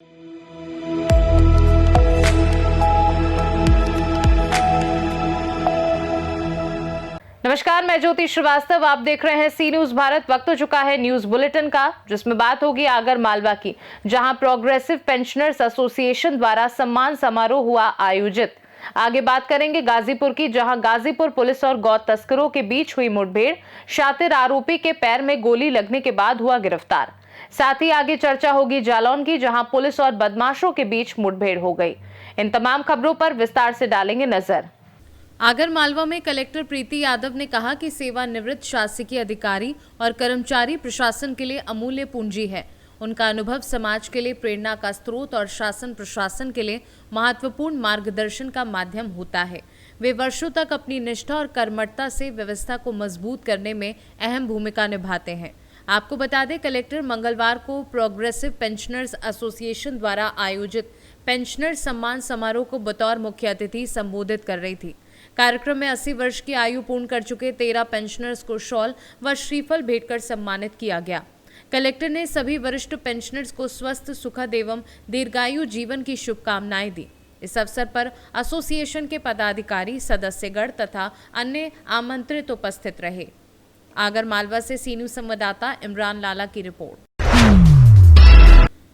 नमस्कार, मैं ज्योति श्रीवास्तव। आप देख रहे हैं सी न्यूज भारत। वक्त हो चुका है न्यूज बुलेटिन का, जिसमें बात होगी आगर मालवा की, जहां प्रोग्रेसिव पेंशनर्स एसोसिएशन द्वारा सम्मान समारोह हुआ आयोजित। आगे बात करेंगे गाजीपुर की, जहां गाजीपुर पुलिस और गौ तस्करों के बीच हुई मुठभेड़। शातिर आरोपी के पैर में गोली लगने के बाद हुआ गिरफ्तार। साथ ही आगे चर्चा होगी जालौन की, जहां पुलिस और बदमाशों के बीच मुठभेड़ हो गई। इन तमाम खबरों पर विस्तार से डालेंगे नजर। आगर मालवा में कलेक्टर प्रीति यादव ने कहा कि सेवानिवृत्त शासकीय अधिकारी और कर्मचारी प्रशासन के लिए अमूल्य पूंजी है। उनका अनुभव समाज के लिए प्रेरणा का स्रोत और शासन प्रशासन के लिए महत्वपूर्ण मार्गदर्शन का माध्यम होता है। वे वर्षों तक अपनी निष्ठा और कर्मठता से व्यवस्था को मजबूत करने में अहम भूमिका निभाते हैं। आपको बता दें, कलेक्टर मंगलवार को प्रोग्रेसिव पेंशनर्स एसोसिएशन द्वारा आयोजित पेंशनर सम्मान समारोह को बतौर मुख्य अतिथि संबोधित कर रही थी। कार्यक्रम में 80 वर्ष की आयु पूर्ण कर चुके 13 पेंशनर्स को शॉल व श्रीफल भेंटकर सम्मानित किया गया। कलेक्टर ने सभी वरिष्ठ पेंशनर्स को स्वस्थ, सुखद एवं दीर्घायु जीवन की शुभकामनाएं दी। इस अवसर पर एसोसिएशन के पदाधिकारी, सदस्यगण तथा अन्य आमंत्रित उपस्थित रहे। आगर मालवा से सी न्यूज संवाददाता इमरान लाला की रिपोर्ट।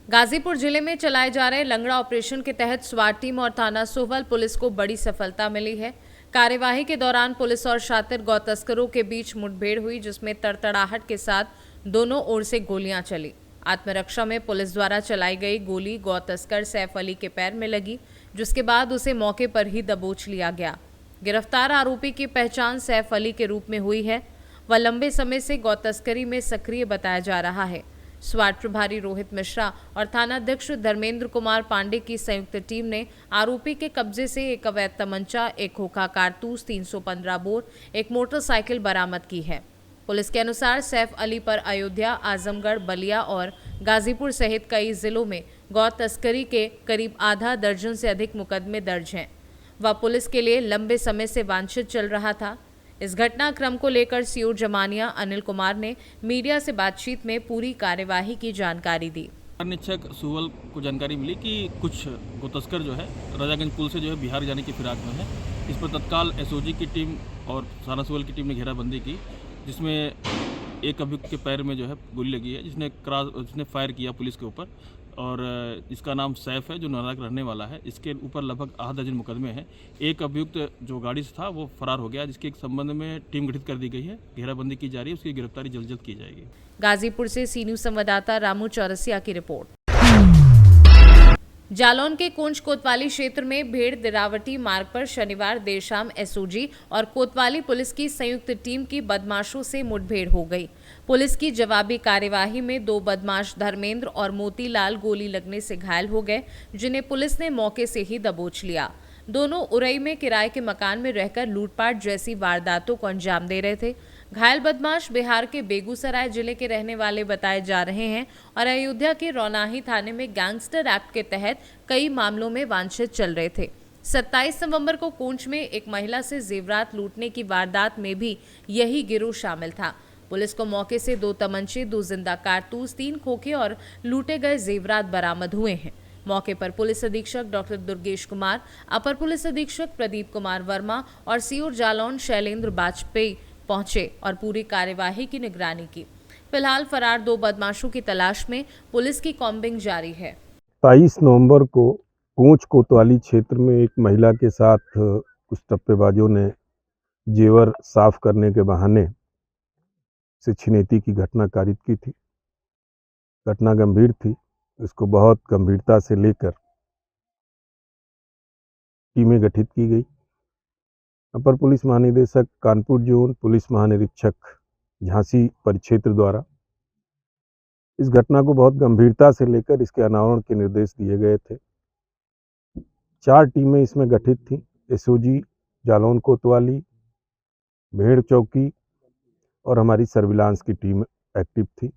गाजीपुर जिले में चलाए जा रहे लंगड़ा ऑपरेशन के तहत स्वाट टीम और थाना सोवल पुलिस को बड़ी सफलता मिली है। कार्यवाही के दौरान पुलिस और शातिर गौ तस्करों के बीच मुठभेड़ हुई, जिसमें तड़तड़ाहट के साथ दोनों ओर से गोलियां चली। आत्मरक्षा में पुलिस द्वारा चलाई गई गोली गौ तस्कर सैफ अली के पैर में लगी, जिसके बाद उसे मौके पर ही दबोच लिया गया। गिरफ्तार आरोपी की पहचान सैफ अली के रूप में हुई है। वह लंबे समय से गौ तस्करी में सक्रिय बताया जा रहा है। स्वाट प्रभारी रोहित मिश्रा और थानाध्यक्ष धर्मेंद्र कुमार पांडे की संयुक्त टीम ने आरोपी के कब्जे से एक अवैध तमंचा, एक खोखा कारतूस, 315 बोर, एक मोटरसाइकिल बरामद की है। पुलिस के अनुसार सैफ अली पर अयोध्या, आजमगढ़, बलिया और गाजीपुर सहित कई जिलों में गौ तस्करी के करीब आधा दर्जन से अधिक मुकदमे दर्ज हैं। वह पुलिस के लिए लंबे समय से वांछित चल रहा था। इस घटनाक्रम को लेकर सीओ जमानिया अनिल कुमार ने मीडिया से बातचीत में पूरी कार्यवाही की जानकारी दी। निरीक्षक सुवल को जानकारी मिली कि कुछ गो तस्कर जो है राजागंज पुल से जो है बिहार जाने की फिराक में है। इस पर तत्काल एसओजी की टीम और थाना सुवल की टीम ने घेराबंदी की, जिसमें एक अभियुक्त के पैर में जो है गोली लगी है, जिसने फायर किया पुलिस के ऊपर। और इसका नाम सैफ है, जो नोएडा का रहने वाला है। इसके ऊपर लगभग आधा दर्जन मुकदमे हैं। एक अभियुक्त जो गाड़ी से था वो फरार हो गया, जिसके संबंध में टीम गठित कर दी गई है। घेराबंदी की जा रही है, उसकी गिरफ्तारी जल्द जल्द की जाएगी। गाजीपुर से सी न्यूज संवाददाता रामू चौरसिया की रिपोर्ट। जालौन के कोंच कोतवाली क्षेत्र में भेड़ दिरावटी मार्ग पर शनिवार देर शाम एसओजी और कोतवाली पुलिस की संयुक्त टीम की बदमाशों से मुठभेड़ हो गई। पुलिस की जवाबी कार्यवाही में 2 बदमाश धर्मेंद्र और मोतीलाल गोली लगने से घायल हो गए, जिन्हें पुलिस ने मौके से ही दबोच लिया। दोनों उरई में किराए के मकान में रहकर लूटपाट जैसी वारदातों को अंजाम दे रहे थे। घायल बदमाश बिहार के बेगूसराय जिले के रहने वाले बताए जा रहे हैं और अयोध्या के रौनाही थाने में गैंगस्टर एक्ट के तहत कई मामलों में वांछित चल रहे थे। 27 नवंबर को कोंच में एक महिला से जेवरात लूटने की वारदात में भी यही गिरोह शामिल था। पुलिस को मौके से 2 तमंचे, 2 जिंदा कारतूस, 3 खोखे और लूटे गए जेवरात बरामद हुए हैं। मौके पर पुलिस अधीक्षक डॉक्टर दुर्गेश कुमार, अपर पुलिस अधीक्षक प्रदीप कुमार वर्मा और सीओ जालौन शैलेंद्र बाजपेयी पहुंचे और पूरी कार्यवाही की निगरानी की। फिलहाल फरार 2 बदमाशों की तलाश में पुलिस की कॉम्बिंग जारी है। 23 नवंबर को कोंच कोतवाली क्षेत्र में एक महिला के साथ कुछ टप्पेबाजों ने जेवर साफ करने के बहाने से छिनैती की घटना कारित की थी। घटना गंभीर थी, इसको बहुत गंभीरता से लेकर टीमें गठित की गई। अपर पुलिस महानिदेशक कानपुर जोन, पुलिस महानिरीक्षक झांसी परिक्षेत्र द्वारा इस घटना को बहुत गंभीरता से लेकर इसके अनावरण के निर्देश दिए गए थे। 4 टीमें इसमें गठित थीं। एसओजी जालौन कोतवाली, भेड़ चौकी और हमारी सर्विलांस की टीम एक्टिव थी।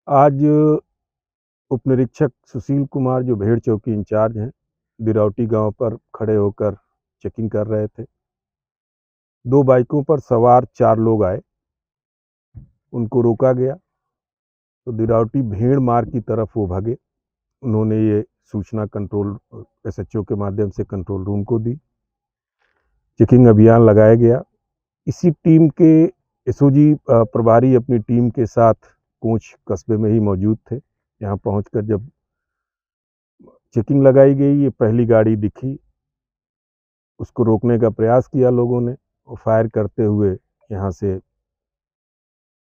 आज उपनिरीक्षक सुशील कुमार, जो भेड़ चौकी इंचार्ज हैं, दिरावटी गांव पर खड़े होकर चेकिंग कर रहे थे। 2 बाइकों पर सवार 4 लोग आए, उनको रोका गया तो दिरावटी भेड़ मार्ग की तरफ वो भागे। उन्होंने ये सूचना कंट्रोल एसएचओ के माध्यम से कंट्रोल रूम को दी। चेकिंग अभियान लगाया गया। इसी टीम के एसओजी प्रभारी अपनी टीम के साथ कोंच कस्बे में ही मौजूद थे। यहाँ पहुंचकर जब चेकिंग लगाई गई, ये पहली गाड़ी दिखी, उसको रोकने का प्रयास किया लोगों ने और फायर करते हुए यहाँ से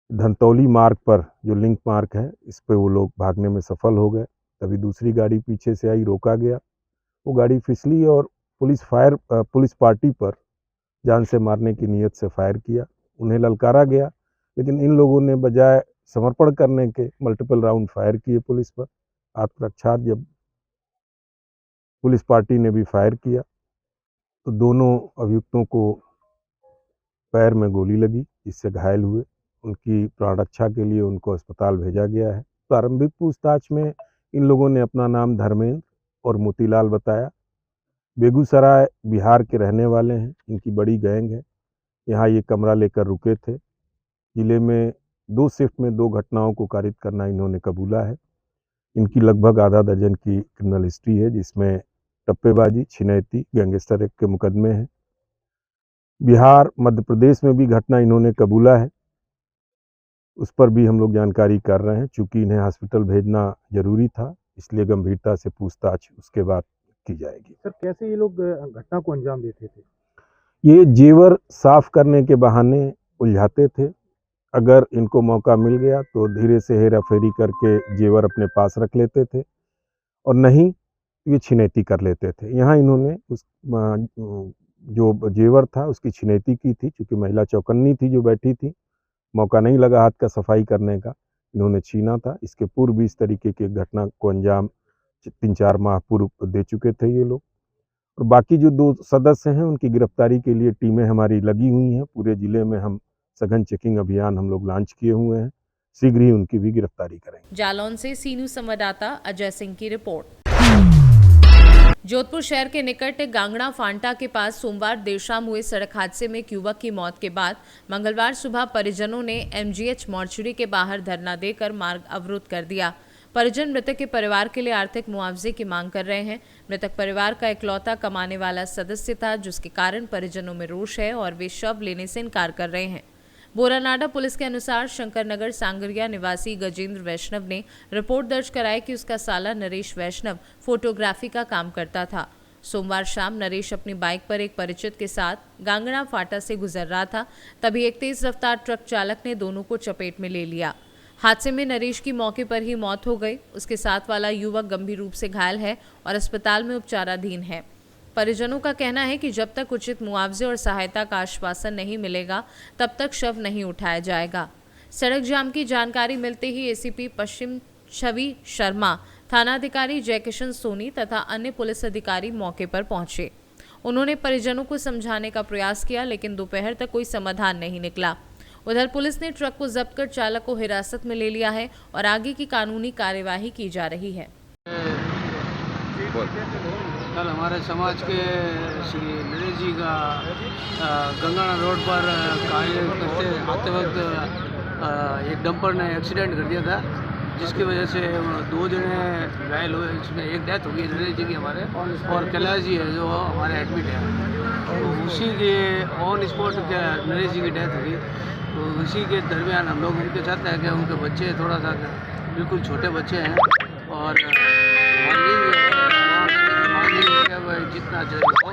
धनतौली मार्ग पर जो लिंक मार्ग है इस पे वो लोग भागने में सफल हो गए। तभी दूसरी गाड़ी पीछे से आई, रोका गया, वो गाड़ी फिसली और पुलिस पार्टी पर जान से मारने की नीयत से फायर किया। उन्हें ललकारा गया, लेकिन इन लोगों ने बजाय समर्पण करने के मल्टीपल राउंड फायर किए पुलिस पर। आत्मरक्षा जब पुलिस पार्टी ने भी फायर किया तो दोनों अभियुक्तों को पैर में गोली लगी, जिससे घायल हुए। उनकी प्राण रक्षा के लिए उनको अस्पताल भेजा गया है। प्रारंभिक पूछताछ में इन लोगों ने अपना नाम धर्मेंद्र और मोतीलाल बताया। बेगूसराय बिहार के रहने वाले हैं। इनकी बड़ी गैंग है। यहाँ ये कमरा लेकर रुके थे। जिले में 2 शिफ्ट में 2 घटनाओं को कारित करना इन्होंने कबूला है। इनकी लगभग आधा दर्जन की क्रिमिनल हिस्ट्री है, जिसमें टप्पेबाजी, छिनैती, गैंगस्टर एक्ट के मुकदमे हैं। बिहार, मध्य प्रदेश में भी घटना इन्होंने कबूला है, उस पर भी हम लोग जानकारी कर रहे हैं। चूँकि इन्हें हॉस्पिटल भेजना जरूरी था, इसलिए गंभीरता से पूछताछ उसके बाद की जाएगी। सर, कैसे ये लोग घटना को अंजाम देते थे? ये जेवर साफ करने के बहाने उलझाते थे। अगर इनको मौका मिल गया तो धीरे से हेरा फेरी करके जेवर अपने पास रख लेते थे, और नहीं ये छिनैती कर लेते थे। यहाँ इन्होंने उस जो जेवर था उसकी छिनैती की थी। चूँकि महिला चौकन्नी थी जो बैठी थी, मौका नहीं लगा हाथ का सफाई करने का, इन्होंने छीना था। इसके पूर्व भी इस तरीके की घटना को अंजाम 3-4 माह पूर्व दे चुके थे ये लोग। और बाकी जो 2 सदस्य हैं उनकी गिरफ्तारी के लिए टीमें हमारी लगी हुई हैं। पूरे जिले में हम सघन चेकिंग अभियान हम लोग लॉन्च किए हुए हैं। शीघ्र ही उनकी भी गिरफ्तारी करेंगे। जालौन से सी न्यूज संवाददाता अजय सिंह की रिपोर्ट। जोधपुर शहर के निकट गांगड़ा फांटा के पास सोमवार देर शाम हुए सड़क हादसे में एक युवक की मौत के बाद मंगलवार सुबह परिजनों ने एमजीएच मॉर्चरी के बाहर धरना देकर मार्ग अवरुद्ध कर दिया। परिजन मृतक के परिवार के लिए आर्थिक मुआवजे की मांग कर रहे हैं। मृतक परिवार का इकलौता कमाने वाला सदस्य था, जिसके कारण परिजनों में रोष है और वे शव लेने से इनकार कर रहे हैं। बोरानाडा पुलिस के अनुसार शंकरनगर सांगरिया निवासी गजेंद्र वैष्णव ने रिपोर्ट दर्ज कराई कि उसका साला नरेश वैष्णव फोटोग्राफी का काम करता था। सोमवार शाम नरेश अपनी बाइक पर एक परिचित के साथ गांगड़ा फाटा से गुजर रहा था, तभी एक तेज रफ्तार ट्रक चालक ने दोनों को चपेट में ले लिया। हादसे में नरेश की मौके पर ही मौत हो गई। उसके साथ वाला युवक गंभीर रूप से घायल है और अस्पताल में उपचाराधीन है। परिजनों का कहना है कि जब तक उचित मुआवजे और सहायता का आश्वासन नहीं मिलेगा, तब तक शव नहीं उठाया जाएगा। सड़क जाम की जानकारी मिलते ही एसीपी पश्चिम छवि शर्मा, थानाधिकारी जयकिशन सोनी तथा अन्य पुलिस अधिकारी मौके पर पहुंचे। उन्होंने परिजनों को समझाने का प्रयास किया, लेकिन दोपहर तक कोई समाधान नहीं निकला। उधर पुलिस ने ट्रक को जब्त कर चालक को हिरासत में ले लिया है और आगे की कानूनी कार्यवाही की जा रही है। कल हमारे समाज के श्री नरेश जी का गंगाना रोड पर कार्य करते आते वक्त एक डंपर ने एक्सीडेंट कर दिया था, जिसकी वजह से 2 जने घायल हुए। इसमें एक डेथ हो गई नरेश जी की हमारे, और कैलाश जी है जो हमारे एडमिट है। तो उसी के ऑन स्पॉट नरेश जी की डेथ हुई। तो उसी के दरमियान हम लोग उनके चाहते हैं कि उनके बच्चे थोड़ा सा बिल्कुल छोटे बच्चे हैं, और जितना चाहिए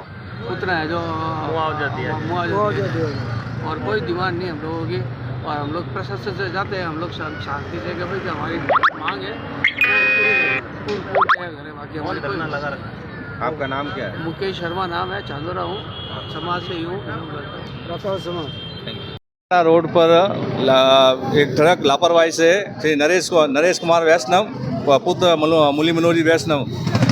उतना है जो मुआवजा दिया, और कोई डिमांड नहीं हम लोगों की। और हम लोग प्रशासन से जाते हैं, हम लोग शांति से कि भाई हमारी मांग है बाकी हमारी कोई लगा रखा। आपका नाम क्या है? मुकेश शर्मा नाम है, चांदोरा हूँ, समाज से ही हूँ। रोड पर एक ट्रक लापरवाही से श्री नरेश कुमार वैष्णव पुत्र मुली मनोजी वैष्णव,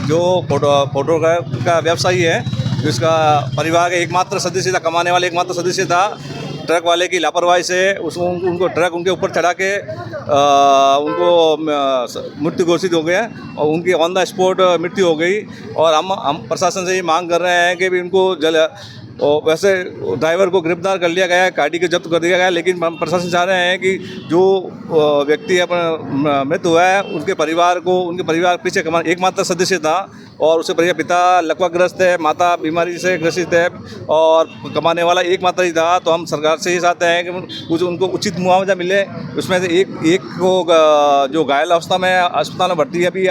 जो फोटो का व्यवसायी है, जिसका परिवार का एकमात्र सदस्य था, कमाने वाले एकमात्र सदस्य था, ट्रक वाले की लापरवाही से उनको ट्रक उनके ऊपर चढ़ा के उनको मृत्यु घोषित हो गया और उनकी ऑन द स्पॉट मृत्यु हो गई। और हम प्रशासन से ये मांग कर रहे हैं कि भी उनको और वैसे ड्राइवर को गिरफ्तार कर लिया गया है, गाड़ी को जब्त कर दिया गया है। लेकिन हम प्रशासन चाह रहे हैं कि जो व्यक्ति अपना मृत्यु हुआ है उनके परिवार पीछे एकमात्र सदस्य था और उसके परिवार पिता लकवाग्रस्त है, माता बीमारी से ग्रसित है और कमाने वाला एकमात्र ही था। तो हम सरकार से ही चाहते हैं कि उनको उचित मुआवजा मिले। उसमें से एक को जो घायल अवस्था में अस्पताल में भर्ती है अभी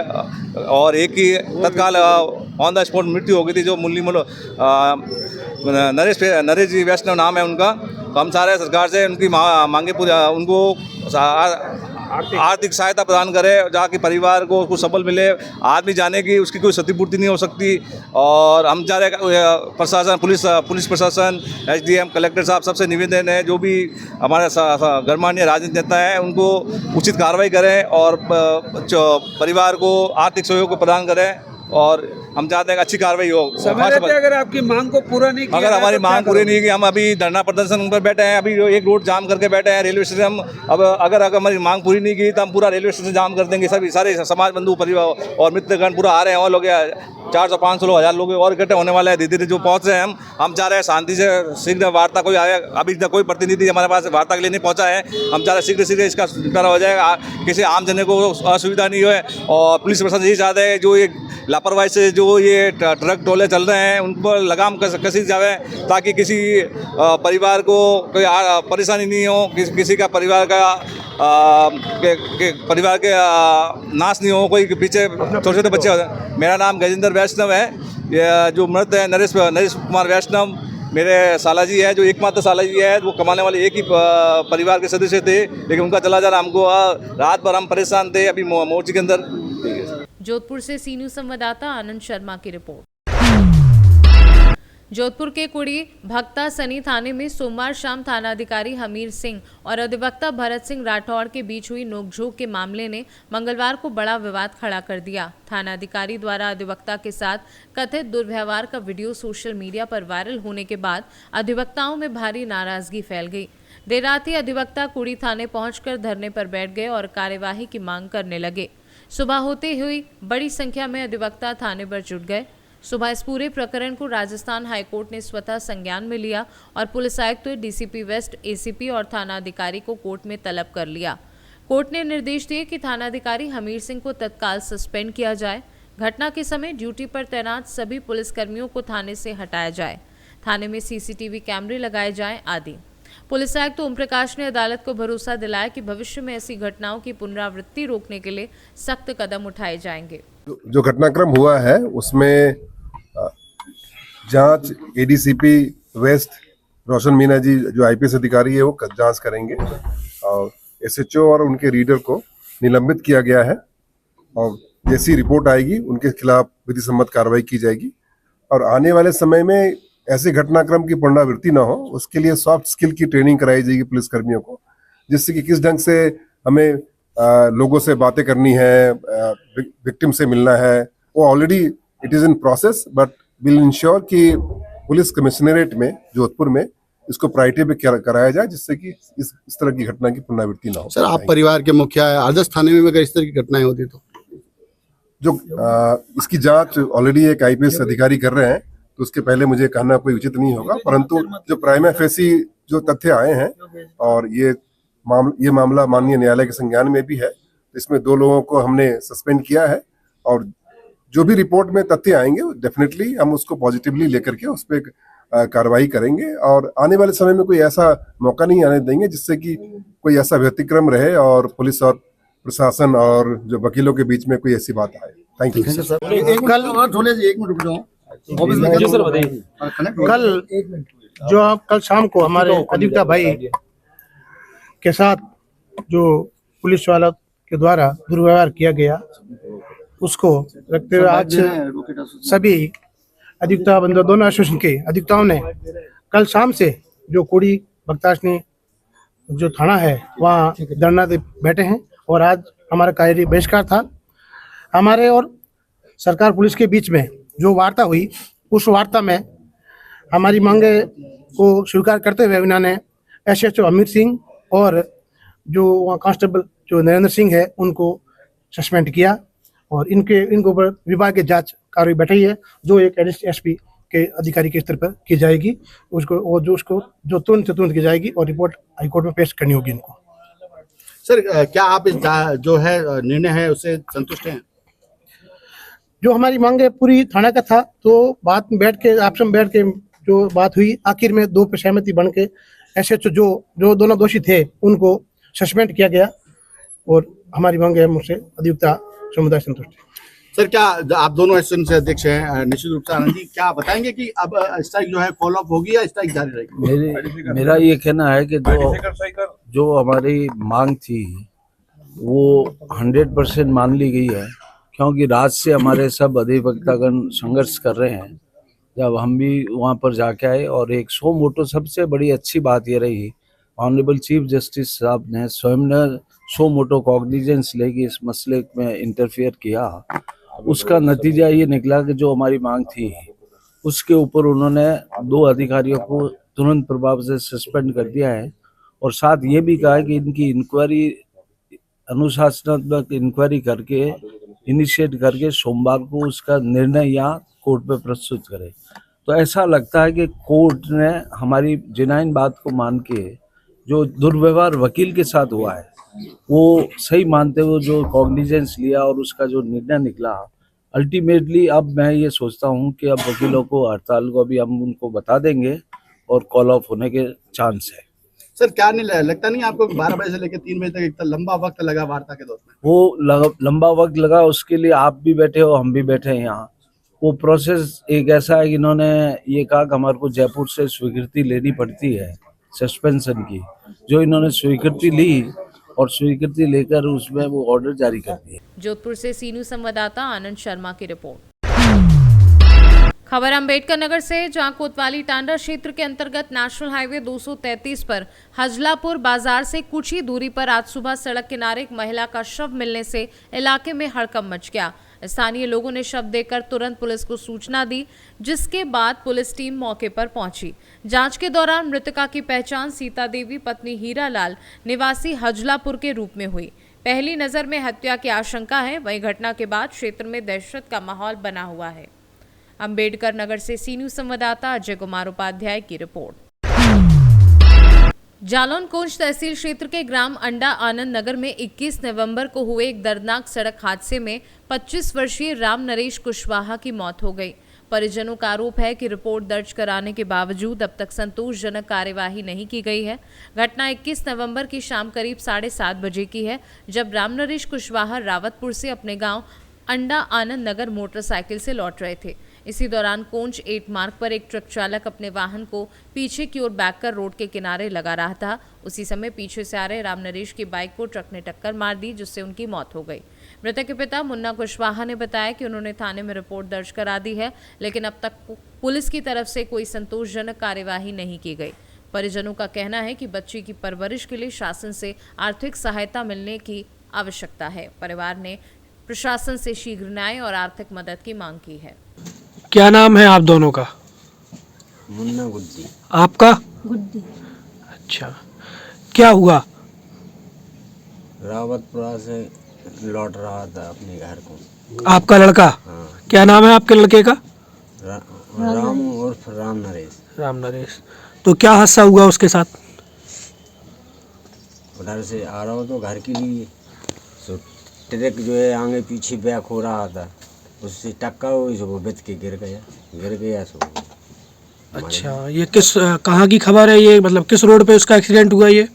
और एक की तत्काल ऑन द स्पॉट मृत्यु हो गई थी, जो नरेश जी वैष्णव नाम है उनका। तो हम चाह रहे हैं सरकार से उनकी मांगे उनको आर्थिक सहायता प्रदान करे जहाँ परिवार को कुछ सबल मिले। आदमी जाने की उसकी कोई क्षतिपूर्ति नहीं हो सकती और हम चाह रहे हैं प्रशासन, पुलिस प्रशासन, SDM, कलेक्टर साहब सबसे निवेदन है जो भी हमारे गणमान्य राजनीतिक नेता हैं उनको उचित कार्रवाई करें और परिवार को आर्थिक सहयोग प्रदान करें और हम चाहते हैं कि अच्छी कार्रवाई हो। अगर आपकी मांग को पूरा नहीं किया, अगर हमारी मांग पूरी नहीं की, हम अभी धरना प्रदर्शन पर बैठे हैं, अभी एक रोड जाम करके बैठे हैं रेलवे स्टेशन। अब अगर हमारी मांग पूरी नहीं की तो हम पूरा रेलवे स्टेशन जाम कर देंगे। सभी सारे समाज बंधु परिवार और मित्रगण पूरा आ रहे हैं और लोग 400-500 लोग 1000 लोग और इकट्ठे होने वाले हैं। धीरे धीरे जो पहुँच रहे हैं हम चाह रहे हैं शांति से शीघ्र वार्ता कोई आए। अभी तक कोई प्रतिनिधि हमारे पास वार्ता के लिए नहीं पहुँचा है। हम चाह रहे हैं शीघ्र इसका निपटारा हो जाएगा, किसी आम जन को असुविधा नहीं हो। और पुलिस प्रशासन यही चाहते हैं जो ये लापरवाही से जो ये ट्रक टोले चल रहे हैं उन पर लगाम कसी जाए ताकि किसी परिवार को कोई परेशानी नहीं हो, किसी का परिवार के नाश नहीं हो, कोई पीछे छोटे छोटे बच्चे होते हैं। मेरा नाम गजेंद्र वैष्णव है। ये जो मृत है नरेश कुमार वैष्णव मेरे साला जी है, जो एकमात्र साला जी है। वो कमाने वाले एक ही परिवार के सदस्य थे, लेकिन उनका चला जाना हमको रात भर हम परेशान थे अभी मोर्चे के अंदर। जोधपुर से सी न्यूज़ संवाददाता आनंद शर्मा की रिपोर्ट। जोधपुर के कुड़ी भक्ता सनी थाने में सोमवार शाम थानाधिकारी हमीर सिंह और अधिवक्ता भरत सिंह राठौड़ के बीच हुई नोकझोंक के मामले ने मंगलवार को बड़ा विवाद खड़ा कर दिया। थानाधिकारी द्वारा अधिवक्ता के साथ कथित दुर्व्यवहार का वीडियो सोशल मीडिया पर वायरल होने के बाद अधिवक्ताओं में भारी नाराजगी फैल गई। देर रात ही अधिवक्ता कुड़ी थाने पहुंचकर धरने पर बैठ गए और कार्यवाही की मांग करने लगे। सुबह होते हुई बड़ी संख्या में अधिवक्ता थाने पर जुट गए। सुबह इस पूरे प्रकरण को राजस्थान हाईकोर्ट ने स्वतः संज्ञान में लिया और पुलिस आयुक्त, DCP वेस्ट, ACP और थानाधिकारी को कोर्ट में तलब कर लिया। कोर्ट ने निर्देश दिए कि थानाधिकारी हमीर सिंह को तत्काल सस्पेंड किया जाए। घटना के समय ड्यूटी पर तैनात सभी पुलिसकर्मियों को थाने से हटाया जाए, थाने में CCTV कैमरे लगाए जाएं आदि। पुलिस आयुक्त ओम प्रकाश ने अदालत को भरोसा दिलाया कि भविष्य में ऐसी घटनाओं की पुनरावृत्ति रोकने के लिए सख्त कदम उठाए जाएंगे। जो घटनाक्रम हुआ है उसमें जांच ADCP वेस्ट रोशन मीना जी जो IPS अधिकारी है वो जांच करेंगे और SHO और उनके रीडर को निलंबित किया गया है और जैसी रिपोर्ट आएगी उनके खिलाफ विधि सम्मत कार्रवाई की जाएगी और आने वाले समय में ऐसे घटनाक्रम की पुनरावृत्ति न हो उसके लिए सॉफ्ट स्किल की ट्रेनिंग कराई जाएगी पुलिस कर्मियों को, जिससे कि किस ढंग से हमें लोगों से बातें करनी है, विक्टिम से मिलना है। वो already it is in process but will ensure कि पुलिस कमिश्नरेट में जोधपुर में इसको प्रायोरिटी पे कराया जाए जिससे कि इस तरह की घटना की पुनरावृत्ति ना हो। सर, आप परिवार के मुखिया है, आदर्श थाने में अगर इस तरह की घटनाएं होती तो जो इसकी जांच ऑलरेडी एक IPS अधिकारी कर रहे हैं तो उसके पहले मुझे कहना कोई उचित नहीं होगा, परंतु जो प्राइमा फेसी जो तथ्य आए हैं और ये मामला माननीय न्यायालय के संज्ञान में भी है, तो इसमें 2 लोगों को हमने सस्पेंड किया है और जो भी रिपोर्ट में तथ्य आएंगे डेफिनेटली हम उसको पॉजिटिवली लेकर के उस पर कार्रवाई करेंगे और आने वाले समय में कोई ऐसा मौका नहीं आने देंगे जिससे कि कोई ऐसा व्यतिक्रम रहे और पुलिस और प्रशासन और जो वकीलों के बीच में कोई ऐसी बात आए। थैंक यू कल शाम को हमारे अधिवक्ता भाई के साथ जो पुलिस वालों के द्वारा दुर्व्यवहार किया गया उसको रखते हुए आज सभी अधिवक्ता बंधु दोनों एसोसिएशन के अधिवक्ताओं ने कल शाम से जो कुड़ी भक्ताशनी जो थाना है वहाँ धरना दे बैठे हैं और आज हमारा कार्य बहिष्कार था। हमारे और सरकार पुलिस के बीच में जो वार्ता हुई उस वार्ता में हमारी मांगे को स्वीकार करते हुए उन्होंने SHO हमीर सिंह और जो वहाँ कांस्टेबल जो नरेंद्र सिंह है उनको सस्पेंड किया और इनके ऊपर विभाग की जांच कार्रवाई बैठी है जो एक SP के अधिकारी के स्तर पर की जाएगी, उसको जो तुरंत से तुरंत की जाएगी और रिपोर्ट हाईकोर्ट में पेश करनी होगी इनको। सर क्या आप इस जो है निर्णय है उससे संतुष्ट हैं? जो हमारी मांग है पूरी थाना का था, तो बात में बैठ के आपस में बैठ के जो बात हुई, आखिर में दो पे सहमति बन के एसएचओ जो दोनों दोषी थे उनको सस्पेंड किया गया और हमारी मांग है मुझसे अधिवक्ता समुदाय संतुष्ट है। सर क्या आप दोनों एसोसिएशन से अध्यक्ष हैं, निश्चित रूप से आनंद जी क्या बताएंगे कि अब स्ट्राइक जो है कॉल ऑफ होगी या स्ट्राइक जारी रहेगी? मेरा ये कहना है कि जो हमारी मांग थी वो 100% मान ली गई है, क्योंकि रात से हमारे सब अधिवक्तागण संघर्ष कर रहे हैं। जब हम भी वहाँ पर जाके आए और एक सो मोटो, सबसे बड़ी अच्छी बात ये रही, ऑनरेबल चीफ जस्टिस साहब ने स्वयं ने सो मोटो कॉग्निजेंस लेके इस मसले में इंटरफेयर किया। उसका नतीजा ये निकला कि जो हमारी मांग थी उसके ऊपर उन्होंने 2 अधिकारियों को तुरंत प्रभाव से सस्पेंड कर दिया है और साथ ये भी कहा कि इनकी इंक्वायरी, अनुशासनात्मक इंक्वायरी करके इनिशिएट करके सोमवार को उसका निर्णय यहाँ कोर्ट में प्रस्तुत करे। तो ऐसा लगता है कि कोर्ट ने हमारी जेन्युइन बात को मान के जो दुर्व्यवहार वकील के साथ हुआ है वो सही मानते हुए जो कॉग्निजेंस लिया और उसका जो निर्णय निकला, अल्टीमेटली अब मैं ये सोचता हूँ कि अब वकीलों को हड़ताल को अभी हम उनको बता देंगे और कॉल ऑफ होने के चांस है। सर क्या नहीं लगता नहीं आपको 12 बजे से लेकर 3 बजे तक इतना लंबा वक्त लगा वार्ता के दौर में? वो लंबा वक्त लगा, उसके लिए आप भी बैठे हो, हम भी बैठे हैं यहाँ। वो प्रोसेस एक ऐसा है कि इन्होंने ये कहा कि हमारे को जयपुर से स्वीकृति लेनी पड़ती है सस्पेंशन की, जो इन्होंने स्वीकृति ली और स्वीकृति लेकर उसमें वो ऑर्डर जारी कर दिए। जोधपुर से सीनू संवाददाता आनंद शर्मा की रिपोर्ट। खबर अम्बेडकर नगर से, जहां कोतवाली टांडा क्षेत्र के अंतर्गत नेशनल हाईवे 233 पर हजलापुर बाजार से कुछ ही दूरी पर आज सुबह सड़क किनारे एक महिला का शव मिलने से इलाके में हड़कंप मच गया। स्थानीय लोगों ने शव देखकर तुरंत पुलिस को सूचना दी, जिसके बाद पुलिस टीम मौके पर पहुंची। जांच के दौरान मृतका की पहचान सीता देवी पत्नी हीरालाल निवासी हजलापुर के रूप में हुई। पहली नजर में हत्या की आशंका है। वहीं घटना के बाद क्षेत्र में दहशत का माहौल बना हुआ है। अम्बेडकर नगर से सीनू संवाददाता अजय कुमार उपाध्याय की रिपोर्ट। जालौन कोंच तहसील क्षेत्र के ग्राम अंडा आनंद नगर में 21 नवंबर को हुए एक दर्दनाक सड़क हादसे में 25 वर्षीय राम नरेश कुशवाहा की मौत हो गई। परिजनों का आरोप है कि रिपोर्ट दर्ज कराने के बावजूद अब तक संतोषजनक कार्यवाही नहीं की गई है। घटना 21 नवंबर की शाम करीब 7:30 बजे की है, जब राम नरेश कुशवाहा रावतपुर से अपने गांव अंडा आनंद नगर मोटरसाइकिल से लौट रहे थे। इसी दौरान कोंच 8 मार्ग पर एक ट्रक चालक अपने वाहन को पीछे की ओर बैक कर रोड के किनारे लगा रहा था। उसी समय पीछे से आ रहे राम नरेश की बाइक को ट्रक ने टक्कर मार दी, जिससे उनकी मौत हो गई। मृतक के पिता मुन्ना कुशवाहा ने बताया कि उन्होंने थाने में रिपोर्ट दर्ज करा दी है, लेकिन अब तक पुलिस की तरफ से कोई संतोषजनक कार्यवाही नहीं की गई। परिजनों का कहना है कि बच्ची की परवरिश के लिए शासन से आर्थिक सहायता मिलने की आवश्यकता है। परिवार ने प्रशासन से शीघ्र न्याय और आर्थिक मदद की मांग की है। क्या नाम है आप दोनों का? मुन्ना गुड्डी। आपका? गुड्डी। अच्छा, क्या हुआ? रावतपुरा से लौट रहा था अपने घर को। आपका लड़का? हाँ। क्या नाम है आपके लड़के का? राम उर्फ राम नरेश। राम नरेश। तो क्या हादसा हुआ उसके साथ? उधर से आ रहा हो तो घर के लिए, तो ट्रक जो है आगे पीछे बैक हो रहा था, उससे टक्कर हुई, वो बच के गिर गया सो। अच्छा, ये कहाँ की खबर है ये, मतलब किस रोड पे उसका एक्सीडेंट हुआ ये?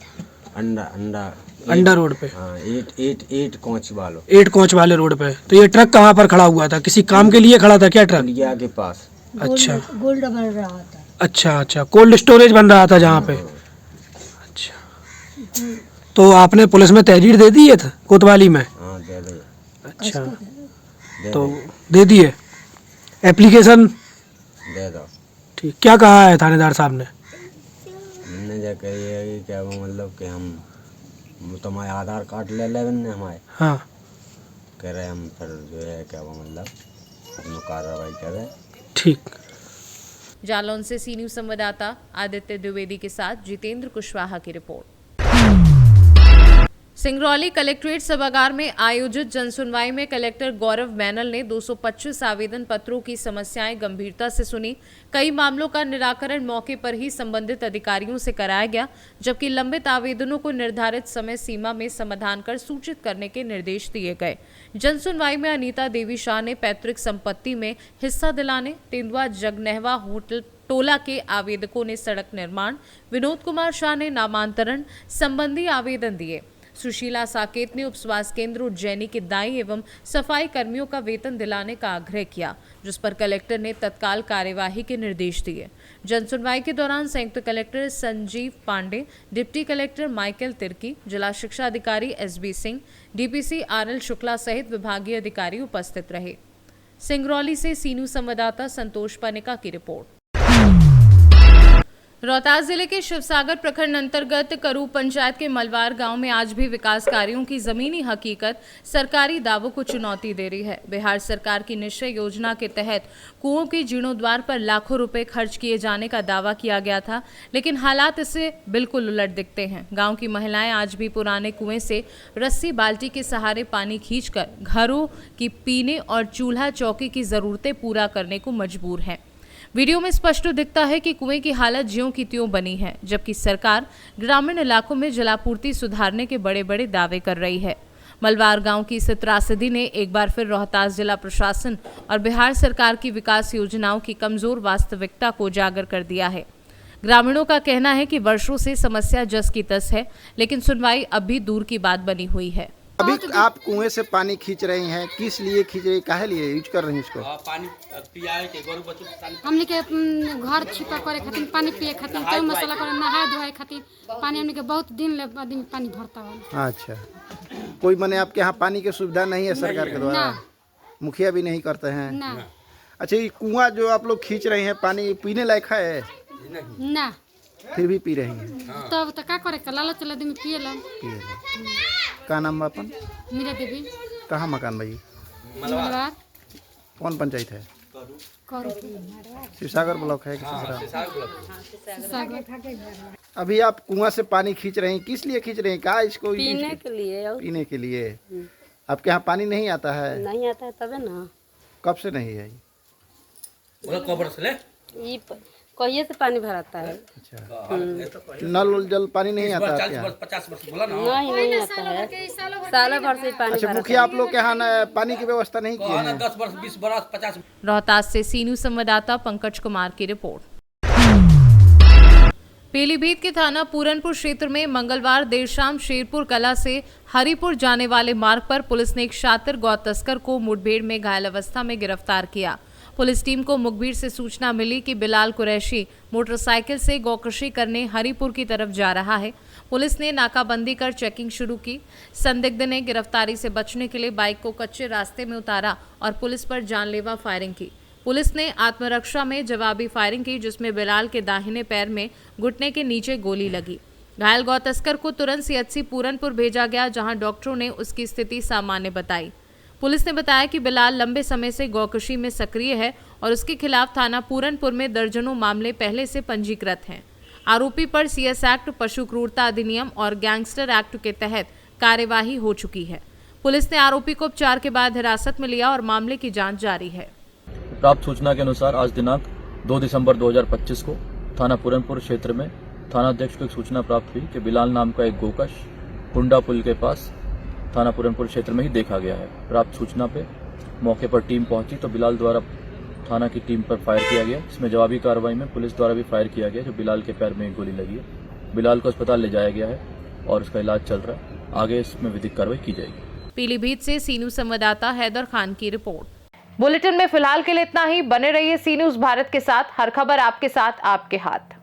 अंडा रोड पे। हाँ, 8 कोंच वाले रोड पे। तो ये ट्रक कहाँ पर खड़ा हुआ था? किसी काम के लिए खड़ा था क्या ट्रक? पुलिया के पास। अच्छा, गोल्ड बन रहा था। अच्छा, कोल्ड स्टोरेज बन रहा था जहाँ पे। अच्छा, तो आपने पुलिस में तहरीर दे दी है कोतवाली में? हाँ, दे दी। अच्छा, तो दे दिए एप्लीकेशन? दे दो। ठीक, क्या कहा है थानेदार साहब ने? हमने जो कही है कि क्या वो मतलब कि हम तुम्हारे आधार कार्ड ले लेने हमारे। हाँ, कह रहे हम फिर जो है क्या वो मतलब अपनी कार्रवाई करें। ठीक। जालौन से सी न्यूज़ संवाददाता आदित्य द्विवेदी के साथ जितेंद्र कुशवाहा की रिपोर्ट। सिंगरौली कलेक्ट्रेट सभागार में आयोजित जनसुनवाई में कलेक्टर गौरव मैनल ने 225 आवेदन पत्रों की समस्याएं गंभीरता से सुनी। कई मामलों का निराकरण मौके पर ही संबंधित अधिकारियों से कराया गया, जबकि लंबित आवेदनों को निर्धारित समय सीमा में समाधान कर सूचित करने के निर्देश दिए गए। जनसुनवाई में अनीता देवी शाह ने पैतृक संपत्ति में हिस्सा दिलाने, तेंदुआ जगनहवा होटल टोला के आवेदकों ने सड़क निर्माण, विनोद कुमार शाह ने नामांतरण संबंधी आवेदन दिए। सुशीला साकेत ने उपस्वास्थ्य केंद्र उज्जैनी के दाई एवं सफाई कर्मियों का वेतन दिलाने का आग्रह किया, जिस पर कलेक्टर ने तत्काल कार्यवाही के निर्देश दिए। जनसुनवाई के दौरान संयुक्त collector Sanjeev Pandey, deputy collector Michael Tirkey, जिला शिक्षा अधिकारी SB Singh, DPC RL Shukla सहित विभागीय अधिकारी उपस्थित रहे। सिंगरौली से सीनू संवाददाता संतोष पानिका की रिपोर्ट। रोहतास जिले के शिवसागर प्रखंड अंतर्गत करू पंचायत के मलवार गांव में आज भी विकास कार्यों की जमीनी हकीकत सरकारी दावों को चुनौती दे रही है। बिहार सरकार की निश्चय योजना के तहत कुओं के जीर्णोद्वार पर लाखों रुपए खर्च किए जाने का दावा किया गया था, लेकिन हालात इससे बिल्कुल उलट दिखते हैं। गांव की महिलाएं आज भी पुराने कुएं से रस्सी बाल्टी के सहारे पानी खींचकर घरों की पीने और चूल्हा चौकी की जरूरतें पूरा करने को मजबूर हैं। वीडियो में स्पष्ट दिखता है कि कुएं की हालत ज्यों की त्यों बनी है, जबकि सरकार ग्रामीण इलाकों में जलापूर्ति सुधारने के बड़े बड़े दावे कर रही है। मलवार गांव की इस त्रासदी ने एक बार फिर रोहतास जिला प्रशासन और बिहार सरकार की विकास योजनाओं की कमजोर वास्तविकता को उजागर कर दिया है। ग्रामीणों का कहना है कि वर्षों से समस्या जस की तस है, लेकिन सुनवाई अब भी दूर की बात बनी हुई है। अभी आप कुएं से पानी खींच रही हैं, किस लिए खींच रही, काहे लिए यूज कर रही हैं इसको? पानी पियाए के गोरु बच्चों हमने के घर छिपा करे खातिर, पानी पिए खातिर, कई मसाला करे, नहाए धोए खातिर पानी हमने के बहुत दिन ले आदमी पानी भरता है। अच्छा, कोई मने आपके यहाँ पानी की सुविधा नहीं है सरकार के द्वारा? मुखिया भी नहीं करते हैं ना। अच्छा, ये कुआं जो आप लोग खींच रहे हैं पानी पीने लायक है ना, फिर भी पी रही हैं? तब तो क्या करे, लालच चला आदमी पिए ला। का नाम बा अपन? मीरा देवी। कहाँ मकान भाई? मलवार। कौन पंचायत है? करू। शिवसागर ब्लॉक है? शिवसागर। अभी आप कुआं से पानी खींच रहे हैं, किस लिए खींच रहे हैं? क्या इसको? पीने के लिए। पीने के लिए। आपके यहाँ पानी नहीं आता है? नहीं आता है तबे ना। कब से नहीं है? कहिए से पानी भराता है। अच्छा, नल जल पानी नहीं आता है? नहीं आता है, साल भर से पानी। अच्छा, मुखिया आप लोग के यहाँ पानी की व्यवस्था नहीं की है? 10 वर्ष 20 वर्ष 50। रोहतास से सीनू संवाददाता पंकज कुमार की रिपोर्ट। पीलीभीत के थाना पूरनपुर क्षेत्र में मंगलवार देर शाम शेरपुर कला से हरिपुर जाने वाले मार्ग पर पुलिस ने एक शातिर गौ तस्कर को मुठभेड़ में घायल अवस्था में गिरफ्तार किया। पुलिस टीम को मुखबिर से सूचना मिली कि बिलाल कुरैशी मोटरसाइकिल से गौकृषि करने हरिपुर की तरफ जा रहा है। पुलिस ने नाकाबंदी कर चेकिंग शुरू की। संदिग्ध ने गिरफ्तारी से बचने के लिए बाइक को कच्चे रास्ते में उतारा और पुलिस पर जानलेवा फायरिंग की। पुलिस ने आत्मरक्षा में जवाबी फायरिंग की, जिसमें बिलाल के दाहिने पैर में घुटने के नीचे गोली लगी। घायल गौ तस्कर को तुरंत CHC पूरनपुर भेजा गया, जहां डॉक्टरों ने उसकी स्थिति सामान्य बताई। पुलिस ने बताया कि बिलाल लंबे समय से गौकृषि में सक्रिय है और उसके खिलाफ थाना पूरनपुर में दर्जनों मामले पहले से पंजीकृत हैं। आरोपी पर CS एक्ट, पशु क्रूरता अधिनियम और गैंगस्टर एक्ट के तहत कार्यवाही हो चुकी है। पुलिस ने आरोपी को उपचार के बाद हिरासत में लिया और मामले की जांच जारी है। प्राप्त सूचना के अनुसार आज दिनांक 2 दिसंबर 2025 को थाना पूरनपुर क्षेत्र में थानाध्यक्ष को एक सूचना प्राप्त हुई कि बिलाल नाम का एक गोकश कुंडा पुल के पास थाना पूरनपुर क्षेत्र में ही देखा गया है। प्राप्त सूचना पे मौके पर टीम पहुंची तो बिलाल द्वारा थाना की टीम पर फायर किया गया। इसमें जवाबी कार्रवाई में पुलिस द्वारा भी फायर किया गया, जो बिलाल के पैर में एक गोली लगी है। बिलाल को अस्पताल ले जाया गया है और उसका इलाज चल रहा है। आगे इसमें विधिक कार्रवाई की जाएगी। पीलीभीत से सीनू संवाददाता हैदर खान की रिपोर्ट। बुलेटिन में फिलहाल के लिए इतना ही। बने रहिए सी न्यूज़ भारत के साथ। हर खबर आपके साथ, आपके हाथ।